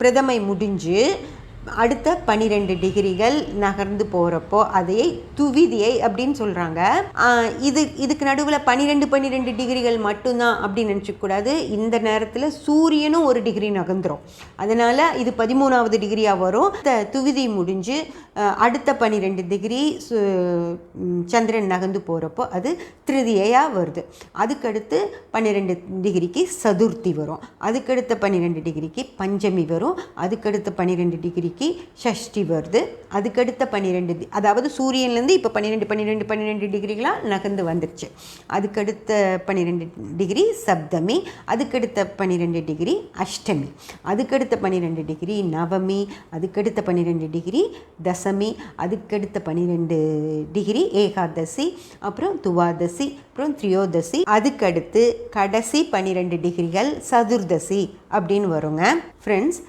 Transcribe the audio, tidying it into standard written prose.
பிரதமை முடிஞ்சு அடுத்த 12 டிகிரிகள் நகர்ந்து போகிறப்போ அதையே துவிதியை அப்படின்னு சொல்கிறாங்க. இதுக்கு நடுவில் 12 டிகிரிகள் மட்டும்தான் அப்படின்னு நினச்சிக்கூடாது. இந்த நேரத்தில் சூரியனும் 1 டிகிரி நகர்ந்துடும். அதனால் இது 13வது டிகிரியாக வரும். துவிதி முடிஞ்சு அடுத்த 12 டிகிரி சந்திரன் நகர்ந்து போகிறப்போ அது திருதியையாக வருது. அதுக்கடுத்து 12 டிகிரிக்கு சதுர்த்தி வரும். அதுக்கடுத்த 12 டிகிரிக்கு பஞ்சமி வரும். அதுக்கடுத்த 12 டிகிரிக்கு ஷஷ்டி வருது. அதுக்கடுத்த 12 அதாவது சூரியன்லேருந்து இப்போ 12 டிகிரிகளாக நகர்ந்து வந்துருச்சு. அதுக்கடுத்த 12 டிகிரி சப்தமி. அதுக்கடுத்த 12 டிகிரி அஷ்டமி. அதுக்கடுத்த 12 டிகிரி நவமி. அதுக்கடுத்த 12 டிகிரி தசமி. அதுக்கடுத்த 12 டிகிரி ஏகாதசி. அப்புறம் துவாதசி. அப்புறம் திரியோதசி. அதுக்கடுத்து கடைசி 12 டிகிரிகள் சதுர்தசி அப்படின்னு வருங்க. ஃப்ரெண்ட்ஸ்,